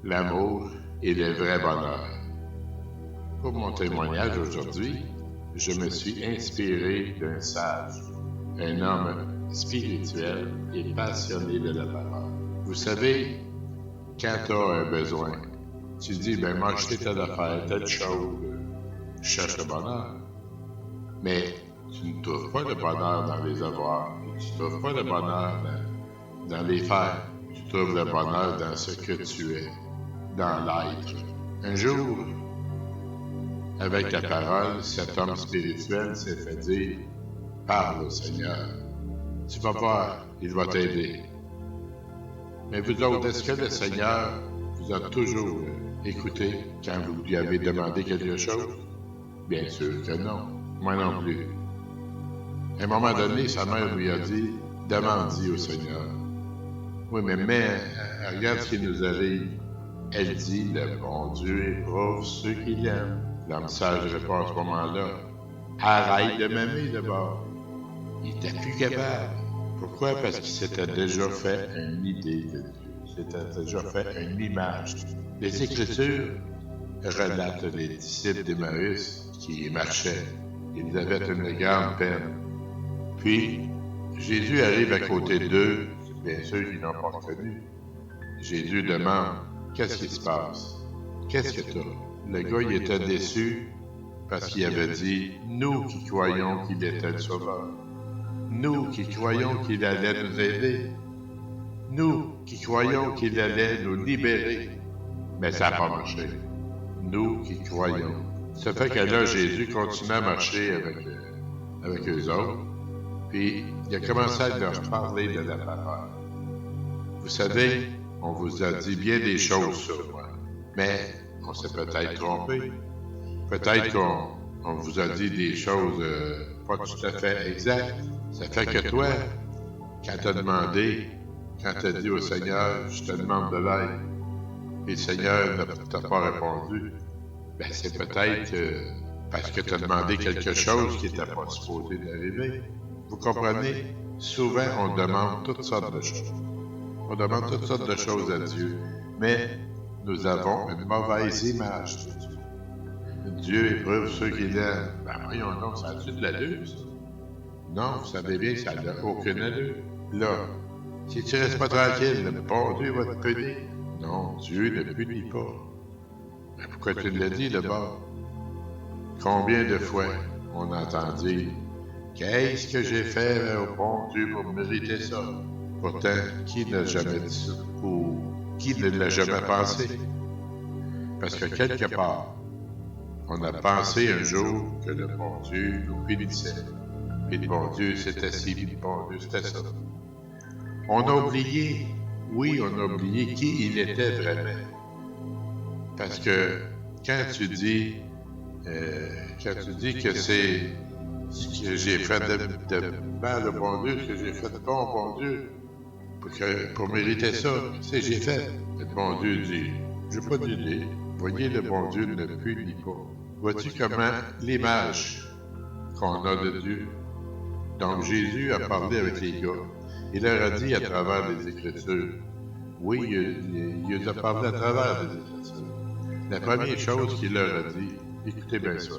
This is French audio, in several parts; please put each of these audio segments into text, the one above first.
l'amour et le vrai bonheur. Pour mon témoignage aujourd'hui, je me suis inspiré d'un sage, un homme spirituel et passionné de la parole. Vous savez, quand tu as un besoin, tu dis, ben moi, je telle affaire, telle chose, je cherche le bonheur. Mais tu ne trouves pas le bonheur dans les avoirs, tu ne trouves pas le bonheur dans les faire, tu trouves le bonheur dans ce que tu es, dans l'être. Un jour, avec la parole, cet homme spirituel s'est fait dire, parle au Seigneur. Tu vas voir, il va t'aider. Mais vous autres, est-ce que le Seigneur vous a toujours écouté quand vous lui avez demandé quelque chose? Bien sûr que non. Moi non plus. À un moment donné, sa mère lui a dit, demande-y au Seigneur. Oui, mais regarde ce qui nous arrive. Elle dit, le bon Dieu éprouve ceux qui l'aiment. L'homme sage répond à ce moment-là, arrête de m'aimer d'abord. Il n'était plus capable. Pourquoi? Parce qu'il s'était déjà fait une idée de Dieu. Il s'était déjà fait une image. Les Écritures relatent les disciples d'Emmaüs qui marchaient. Ils avaient une grande peine. Puis, Jésus arrive à côté d'eux, bien sûr qu'ils n'ont pas reconnu. Jésus demande, qu'est-ce qui se passe? Qu'est-ce que tu as? Le gars, il était déçu parce qu'il avait dit, nous qui croyons qu'il était le Sauveur. Nous qui croyons qu'il allait nous aider. Nous qui croyons qu'il allait nous libérer. Mais ça n'a pas marché. Nous qui croyons. Ça fait que là, Jésus continue à marcher avec eux autres. Puis, il a commencé à leur parler de la parole. Vous savez, on vous a dit bien des choses sur moi. Mais on s'est peut-être trompé. Peut-être qu'on vous a dit des choses pas tout à fait exactes. Ça fait que toi, quand tu as demandé, quand tu as dit au Seigneur, je te demande de l'aide, et le Seigneur ne t'a pas répondu, ben c'est peut-être parce que tu as demandé quelque chose qui n'était pas supposé d'arriver. Vous comprenez? Souvent, on demande toutes sortes de choses. On demande toutes sortes de choses à Dieu, mais nous avons une mauvaise image de Dieu. Dieu éprouve ceux qui l'aiment. Ben voyons donc, ça a-tu de l'allure, ça? Non, vous savez bien que ça n'a aucune allure. Là, si tu restes pas tranquille, le bon Dieu va te punir. Non, Dieu ne punit pas. Mais pourquoi tu l'as dit d'abord? Combien de fois on entend dire qu'est-ce que j'ai fait au bon Dieu pour mériter ça? Pourtant, qui n'a jamais dit ça? Ou qui ne l'a jamais pensé? Parce que quelque part, on a pensé un jour que le bon Dieu nous punissait. Puis le bon Dieu c'était ci, puis le bon Dieu c'était ça. On a oublié, oui, on a oublié qui il était vraiment. Parce que quand tu dis que c'est ce que j'ai fait de mal au bon Dieu, ce que j'ai fait de bon au bon Dieu, pour mériter ça, c'est j'ai fait. Le bon Dieu dit, j'ai pas d'idée. Voyez, le bon Dieu ne punit pas. Vois-tu comment l'image qu'on a de Dieu? Donc Jésus a parlé avec les gars. Il leur a dit à travers les Écritures. Oui, il a parlé à travers les Écritures. La première chose qu'il leur a dit, écoutez bien ça.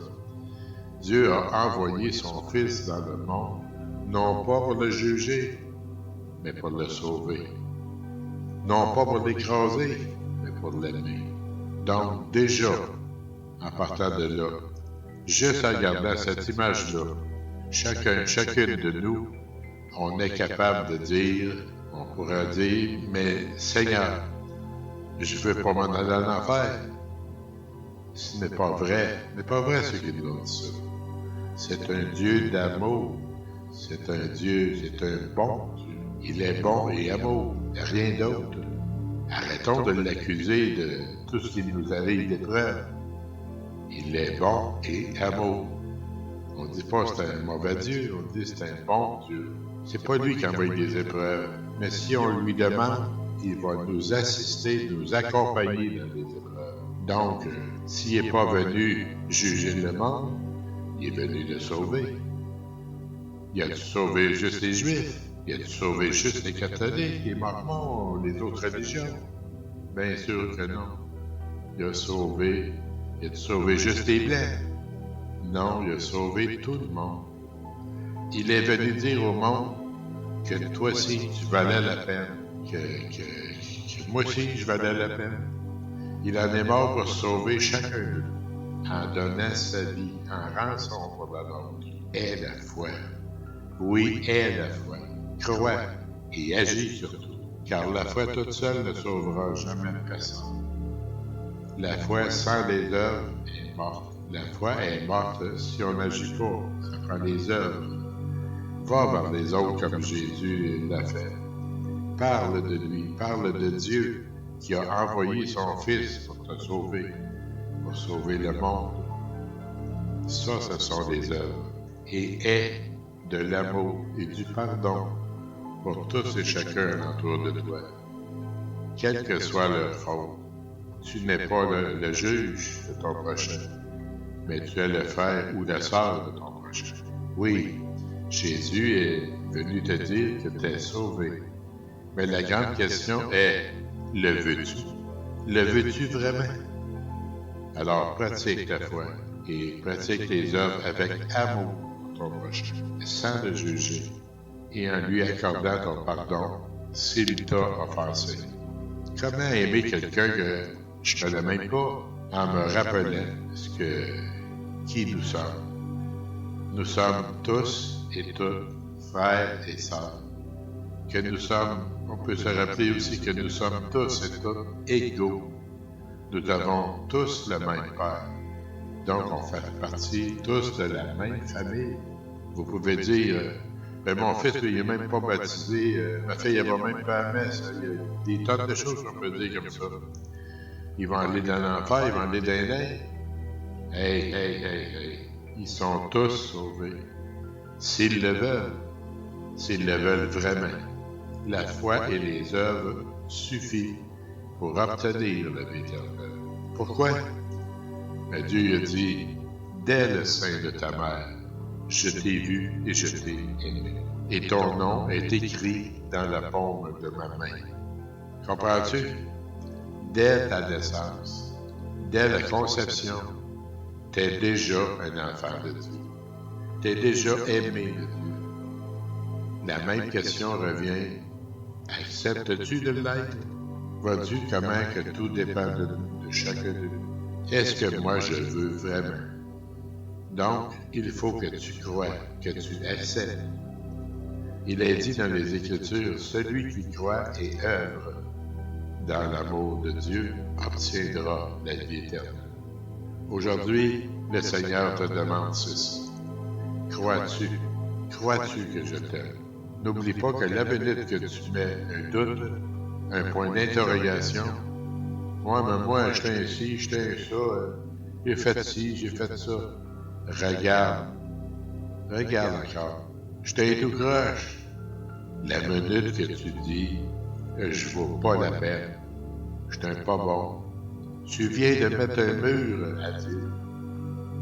Dieu a envoyé son Fils dans le monde, non pas pour le juger, mais pour le sauver. Non pas pour l'écraser, mais pour l'aimer. Donc déjà, en partant de là, juste en regardant cette image-là, chacune de nous, on est capable de dire, on pourra dire, mais Seigneur, je ne veux pas m'en aller en enfer. Ce n'est pas vrai. Ce n'est pas vrai ce qu'il nous dit ça. C'est un Dieu d'amour. C'est un Dieu, c'est un bon Dieu. Il est bon et amour. Rien d'autre. Arrêtons de l'accuser de tout ce qui nous arrive d'épreuve. Il est bon et amour. On ne dit pas que c'est un mauvais Dieu, on dit que c'est un bon Dieu. C'est pas lui qui envoie des épreuves, mais si on lui demande, il va nous assister, nous accompagner dans les épreuves. Donc, s'il n'est pas venu juger le monde, il est venu le sauver. Il a dû sauver juste les Juifs, il a dû sauver juste les catholiques, les mormons, les autres religions. Bien sûr que non. Il a sauvé juste les Blancs? Non, il a sauvé tout le monde. Il est venu dire au monde que toi aussi, tu valais la peine, que moi aussi, je valais la peine. Il en est mort pour sauver chacun d'eux, en donnant sa vie en rançon pour la nôtre. Aie la foi. Oui, aie la foi. Crois et agis surtout, car la foi toute seule ne sauvera jamais personne. La foi sans les œuvres est morte. La foi est morte si on n'agit pas. Ça prend les œuvres. Va vers les autres comme Jésus l'a fait. Parle de lui, parle de Dieu qui a envoyé son Fils pour te sauver, pour sauver le monde. Ça, ce sont les œuvres. Et aie de l'amour et du pardon pour tous et chacun autour de toi. Quelle que soit leur faute, tu n'es pas le juge de ton prochain, mais tu es le frère ou la sœur de ton prochain. Oui, Jésus est venu te dire que tu es sauvé. Mais la grande question est, le veux-tu? Le veux-tu vraiment? Alors pratique ta foi et pratique tes œuvres avec amour pour ton prochain, sans le juger, et en lui accordant ton pardon s'il t'a offensé. Comment aimer quelqu'un que je ne connais même pas en me rappelant qui nous sommes? Nous sommes tous et toutes frères et sœurs. Que nous sommes, on peut se rappeler aussi que nous sommes tous et toutes égaux. Nous avons tous le même Père. Donc, on fait partie tous de la même famille. Vous pouvez dire, mon fils, il n'est même pas baptisé, ma fille, elle va même pas à la messe. Il y a des tonnes de choses qu'on peut dire comme ça. Ils vont aller dans l'enfer, ils vont aller dans l'air. Hey. Ils sont tous sauvés. S'ils le veulent vraiment. La foi et les œuvres suffisent pour obtenir la vie éternelle. Pourquoi? Mais Dieu a dit, dès le sein de ta mère, je t'ai vu et je t'ai aimé. Et ton nom est écrit dans la paume de ma main. Comprends-tu? Dès ta naissance, dès la conception, tu es déjà un enfant de Dieu. Tu es déjà aimé de Dieu. La même question revient, acceptes-tu de l'être? Vois-tu comment que tout dépend de chacun de nous? Est-ce que moi je veux vraiment? Donc, il faut que tu crois, que tu acceptes. Il est dit dans les Écritures, celui qui croit et œuvre dans l'amour de Dieu obtiendra la vie éternelle. Aujourd'hui, le Seigneur te demande ceci. Crois-tu que je t'aime? N'oublie pas que la minute que tu mets un doute, un point d'interrogation, moi, j'étais ainsi, j'étais ça, j'ai fait ci, j'ai fait ça. Regarde encore. J'étais tout croche. La minute que tu dis, je vaux pas la peine, je suis pas bon, tu viens de mettre un mur à Dieu.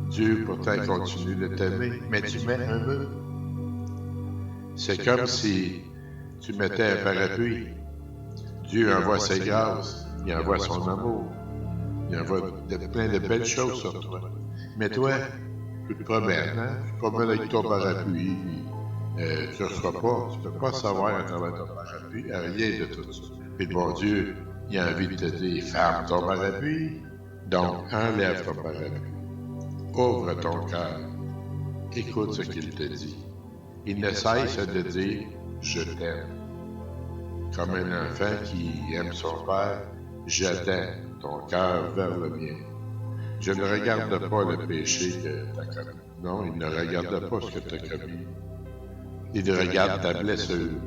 Dieu pourtant continue de t'aimer, mais tu mets un mur. C'est comme si tu mettais un parapluie. Dieu envoie ses grâces, il envoie son amour, il envoie plein de belles choses sur toi. Mais toi, tu te promènes, hein? Tu te promènes avec ton parapluie, tu ne reçois pas, tu ne peux pas savoir à travers ton parapluie, rien de tout ça. Puis bon Dieu, il a envie de te dire, ferme ton parapluie, donc enlève ton parapluie. Ouvre ton cœur, écoute ce qu'il te dit. Il ne cesse de dire « Je t'aime ». Comme un enfant qui aime son père, j'attends ton cœur vers le mien. Je ne regarde pas le péché que tu as commis. Non, il ne regarde pas ce que tu as commis. Il regarde ta blessure.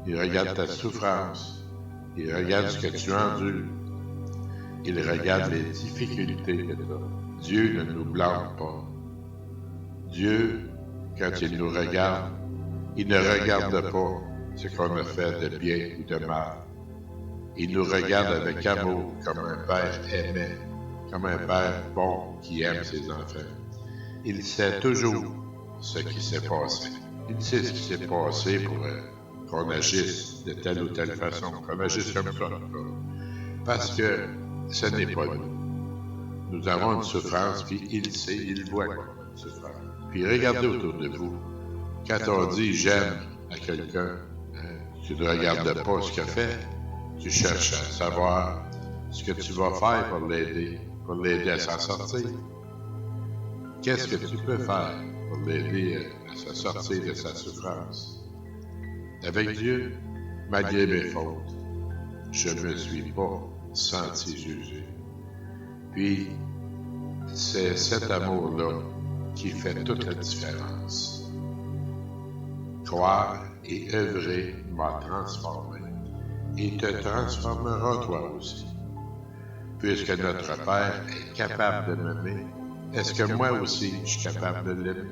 Il regarde ta souffrance. Il regarde ce que tu endures. Il regarde les difficultés que tu as. Dieu ne nous blâme pas. Dieu, quand il nous regarde, il ne regarde pas ce qu'on a fait de bien ou de mal. Il nous regarde avec amour, comme un père aimait, comme un père bon qui aime ses enfants. Il sait toujours ce qui s'est passé. Il sait ce qui s'est passé pour qu'on agisse de telle ou telle façon, qu'on agisse comme ça. Parce que ce n'est pas nous. Nous avons une souffrance, puis il sait, il voit qu'on a une souffrance. Puis regardez autour de vous. Quand on dit j'aime à quelqu'un, tu ne regardes pas ce qu'il fait, tu cherches à savoir ce que tu vas faire pour l'aider à s'en sortir. Qu'est-ce que tu peux faire pour l'aider à se sortir de sa souffrance? Avec Dieu, malgré mes fautes, je ne me suis pas senti jugé. Puis, c'est cet amour-là qui fait toute la différence. Croire et œuvrer m'a transformé et te transformera toi aussi. Puisque notre Père est capable de m'aimer, est-ce que moi aussi je suis capable de l'aimer?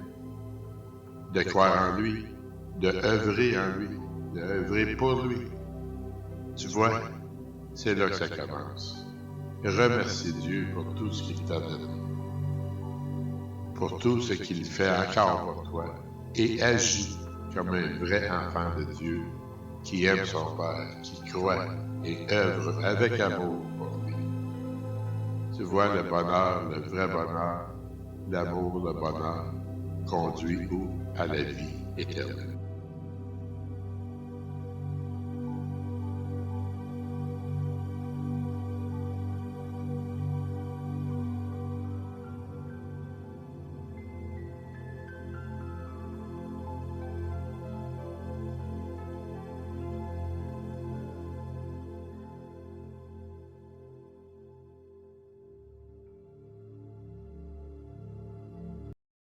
De croire en lui, de œuvrer en lui, de œuvrer pour lui. Tu vois, c'est là que ça commence. Remercie Dieu pour tout ce qu'il t'a donné, pour tout ce qu'il fait encore pour toi, et agis comme un vrai enfant de Dieu qui aime son Père, qui croit et œuvre avec amour pour lui. Tu vois, le bonheur, le vrai bonheur, l'amour, le bonheur, conduit où? À la vie éternelle.